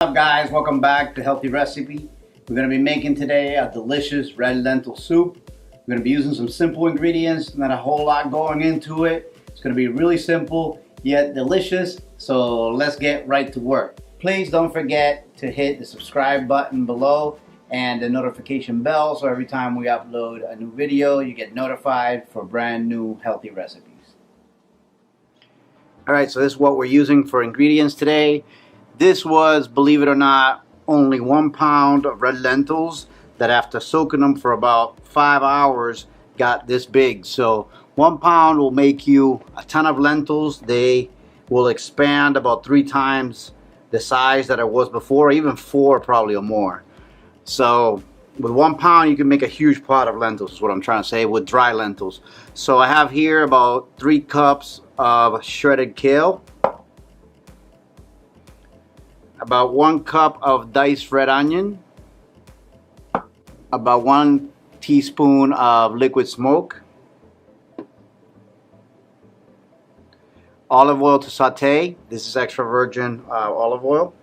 What's up, guys? Welcome back to Healthy Recipe. We're going to be making today a delicious red lentil soup. We're going to be using some simple ingredients, not a whole lot going into it. It's going to be really simple yet delicious, so let's get right to work. Please don't forget to hit the subscribe button below and the notification bell so every time we upload a new video you get notified for brand new healthy recipes. Alright, so this is what we're using for ingredients today. This was, believe it or not, only 1 pound of red lentils that after soaking them for about 5 hours got this big. So 1 pound will make you a ton of lentils. They will expand about 3 times the size that it was before, even 4 probably or more. So with 1 pound you can make a huge pot of lentils, is what I'm trying to say, with dry lentils. So I have here about 3 cups of shredded kale, about 1 cup of diced red onion, about 1 teaspoon of liquid smoke, olive oil to saute. This is extra virgin olive oil.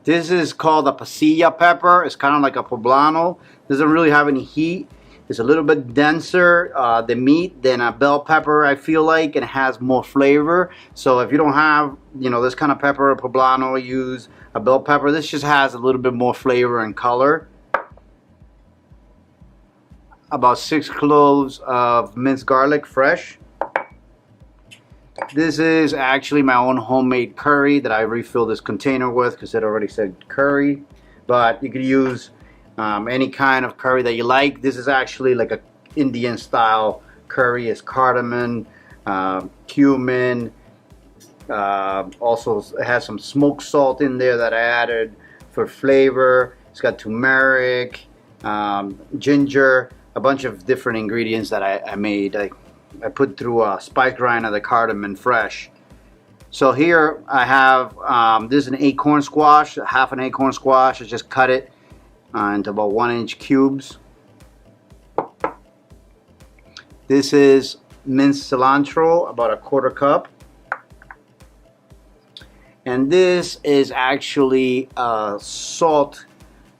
This is called a pasilla pepper. It's kind of like a poblano. Doesn't really have any heat. It's a little bit denser, the meat, than a bell pepper, I feel like, and it has more flavor. So if you don't have, this kind of pepper, a poblano, use a bell pepper. This just has a little bit more flavor and color. About 6 cloves of minced garlic, fresh. This is actually my own homemade curry that I refilled this container with because it already said curry. But you could use any kind of curry that you like. This is actually like a Indian style curry. It's cardamom, cumin, also it has some smoked salt in there that I added for flavor. It's got turmeric, ginger, a bunch of different ingredients that I made. I put through a spice grinder the cardamom fresh. So here I have, this is an acorn squash, half an acorn squash. I just cut it into about 1-inch cubes. This is minced cilantro, about a 1/4 cup. And this is actually a salt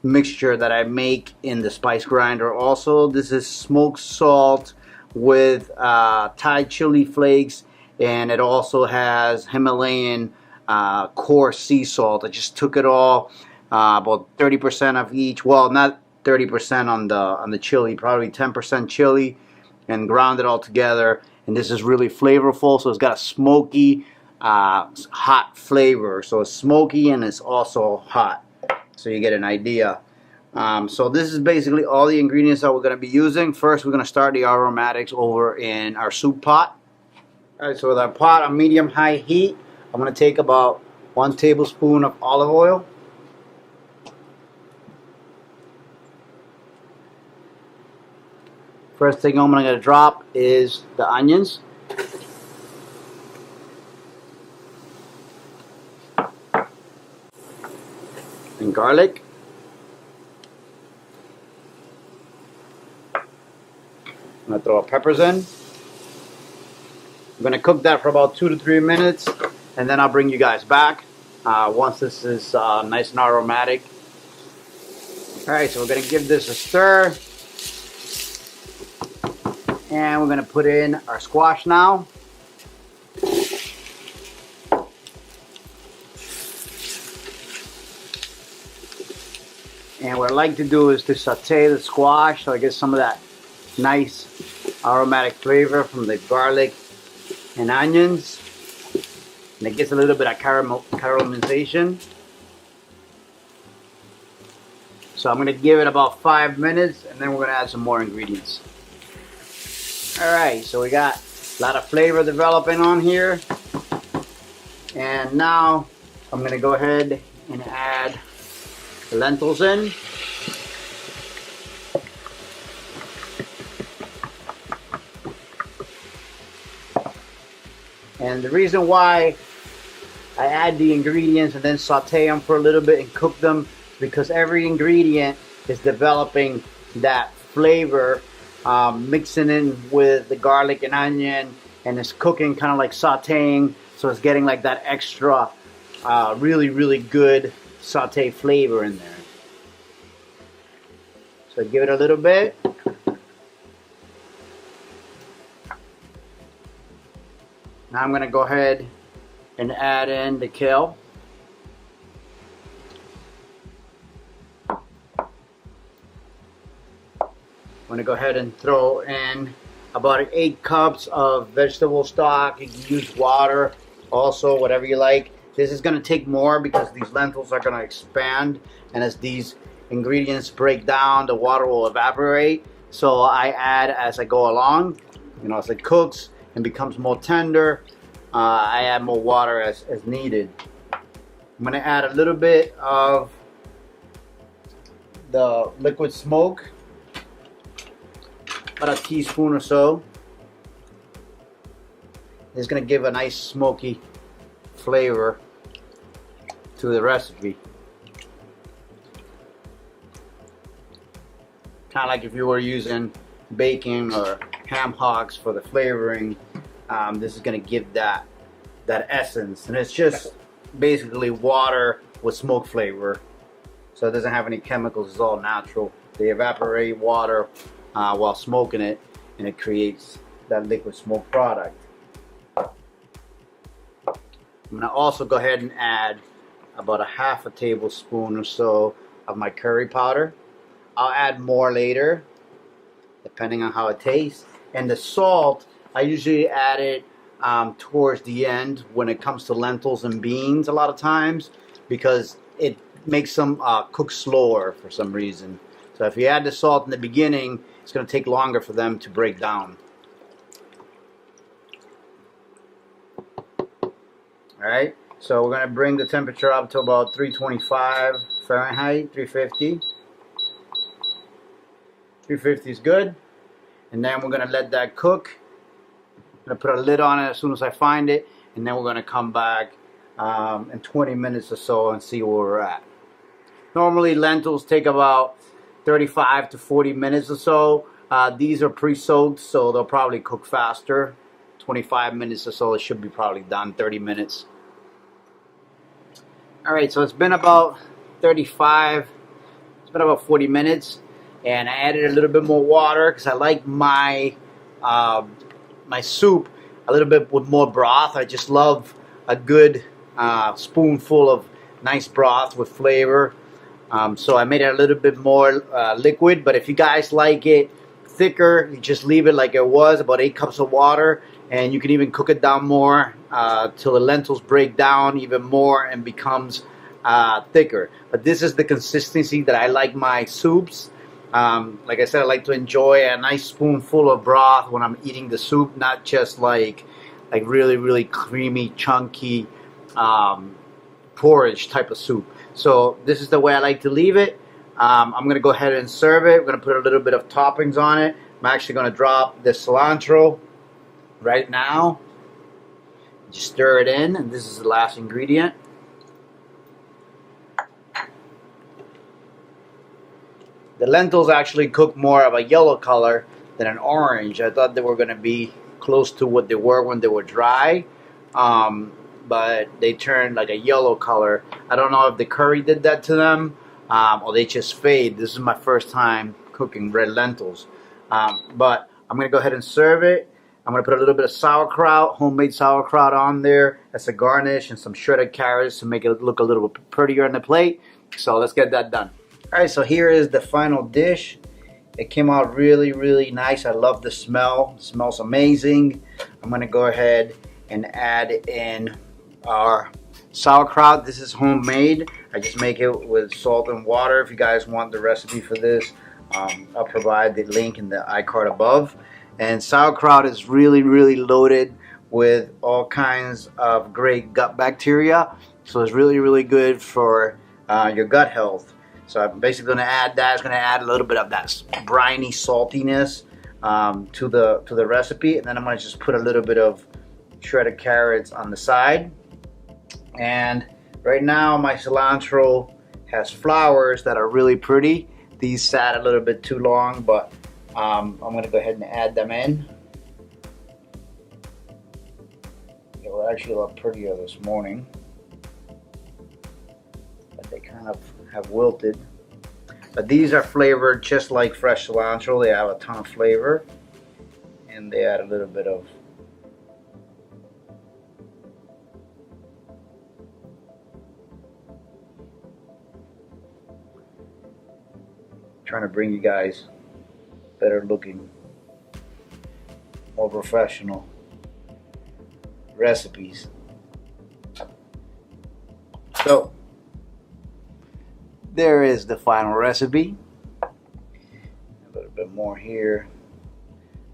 mixture that I make in the spice grinder also. This is smoked salt with Thai chili flakes, and it also has Himalayan coarse sea salt. I just took it all, about 30% of each. Well, not 30% on the chili, probably 10% chili, and ground it all together. And this is really flavorful. So it's got a smoky, hot flavor. So it's smoky and it's also hot. So you get an idea. So this is basically all the ingredients that we're going to be using. First, we're going to start the aromatics over in our soup pot. Alright, so with our pot on medium-high heat, I'm going to take about 1 tablespoon of olive oil. First thing I'm going to drop is the onions. And garlic. I'm going to throw our peppers in. I'm going to cook that for about 2 to 3 minutes, and then I'll bring you guys back once this is nice and aromatic. Alright, so we're going to give this a stir. And we're going to put in our squash now. And what I like to do is to saute the squash so I get some of that nice aromatic flavor from the garlic and onions. And it gets a little bit of caramelization. So I'm going to give it about 5 minutes, and then we're going to add some more ingredients. Alright, so we got a lot of flavor developing on here. And now I'm going to go ahead and add the lentils in. And the reason why I add the ingredients and then saute them for a little bit and cook them is because every ingredient is developing that flavor, mixing in with the garlic and onion, and it's cooking kind of like sauteing, so it's getting like that extra really, really good saute flavor in there. So give it a little bit. Now I'm going to go ahead and add in the kale. I'm going to go ahead and throw in about 8 cups of vegetable stock. You can use water also, whatever you like. This is going to take more because these lentils are going to expand, and as these ingredients break down, the water will evaporate. So I add as I go along, you know, as it cooks and becomes more tender, I add more water as needed. I'm going to add a little bit of the liquid smoke, about a teaspoon or so. It's going to give a nice smoky flavor to the recipe. Kind of like if you were using bacon or ham hocks for the flavoring, this is going to give that essence. And it's just basically water with smoke flavor, so it doesn't have any chemicals. It's all natural. They evaporate water while smoking it, and it creates that liquid smoke product. I'm going to also go ahead and add about a half a tablespoon or so of my curry powder. I'll add more later, depending on how it tastes. And the salt, I usually add it towards the end when it comes to lentils and beans a lot of times, because it makes them cook slower for some reason. So if you add the salt in the beginning, it's going to take longer for them to break down. Alright, so we're going to bring the temperature up to about 325 Fahrenheit, 350. 350 is good. And then we're going to let that cook. I'm going to put a lid on it as soon as I find it. And then we're going to come back in 20 minutes or so and see where we're at. Normally lentils take about 35 to 40 minutes or so. These are pre-soaked, so they'll probably cook faster. 25 minutes or so, it should be probably done. 30 minutes. Alright, so it's been about 35, it's been about 40 minutes. And I added a little bit more water because I like my my soup a little bit with more broth. I just love a good spoonful of nice broth with flavor. So I made it a little bit more liquid. But if you guys like it thicker, you just leave it like it was, about 8 cups of water. And you can even cook it down more till the lentils break down even more and becomes thicker. But this is the consistency that I like my soups. Like I said, I like to enjoy a nice spoonful of broth when I'm eating the soup, not just like really, really creamy, chunky porridge type of soup. So this is the way I like to leave it. I'm going to go ahead and serve it. We're going to put a little bit of toppings on it. I'm actually going to drop the cilantro right now. Just stir it in, and this is the last ingredient. The lentils actually cook more of a yellow color than an orange. I thought they were going to be close to what they were when they were dry, but they turned like a yellow color. I don't know if the curry did that to them, or they just fade. This is my first time cooking red lentils. But I'm going to go ahead and serve it. I'm going to put a little bit of sauerkraut, homemade sauerkraut on there as a garnish, and some shredded carrots to make it look a little bit prettier on the plate. So let's get that done. Alright, so here is the final dish. It came out really, really nice. I love the smell. It smells amazing. I'm going to go ahead and add in our sauerkraut. This is homemade. I just make it with salt and water. If you guys want the recipe for this, I'll provide the link in the iCard above. And sauerkraut is really, really loaded with all kinds of great gut bacteria. So it's really, really good for your gut health. So I'm basically going to add that. It's going to add a little bit of that briny saltiness to the recipe. And then I'm going to just put a little bit of shredded carrots on the side. And right now my cilantro has flowers that are really pretty. These sat a little bit too long, but I'm going to go ahead and add them in. They were actually a lot prettier this morning. They kind of have wilted. But these are flavored just like fresh cilantro. They have a ton of flavor. And they add a little bit of trying to bring you guys better looking, more professional recipes. So there is the final recipe. A little bit more here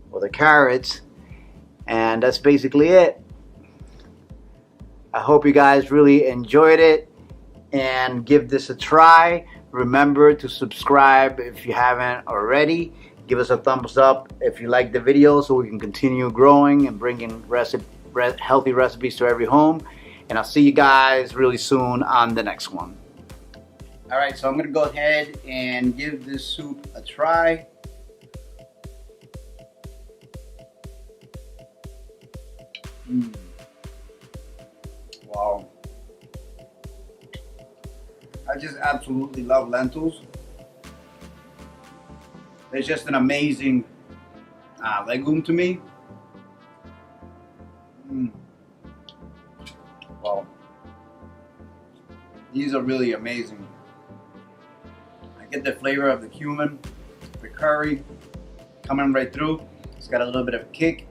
with the carrots, and that's basically it. I hope you guys really enjoyed it and give this a try. Remember to subscribe if you haven't already. Give us a thumbs up if you like the video so we can continue growing and bringing healthy recipes to every home. And I'll see you guys really soon on the next one. Alright, so I'm going to go ahead and give this soup a try. Wow. I just absolutely love lentils. It's just an amazing legume to me. Wow. These are really amazing. I get the flavor of the cumin, the curry coming right through. It's got a little bit of kick.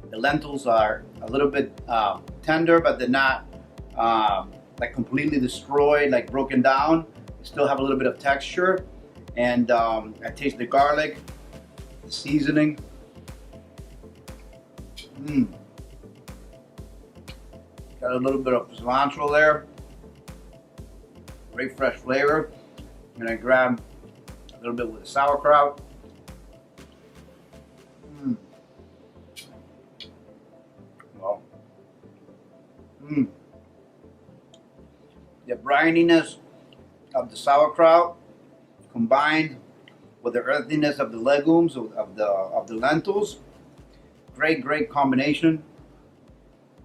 The lentils are a little bit tender, but they're not like completely destroyed, like broken down. They still have a little bit of texture. And I taste the garlic, the seasoning. Got a little bit of cilantro there. Great fresh flavor. I'm gonna grab a little bit with the sauerkraut. Wow. The brininess of the sauerkraut combined with the earthiness of the legumes, of the lentils. Great combination.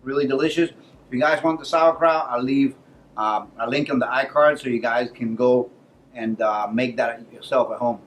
Really delicious. If you guys want the sauerkraut, I'll leave a link on the iCard so you guys can go and make that yourself at home.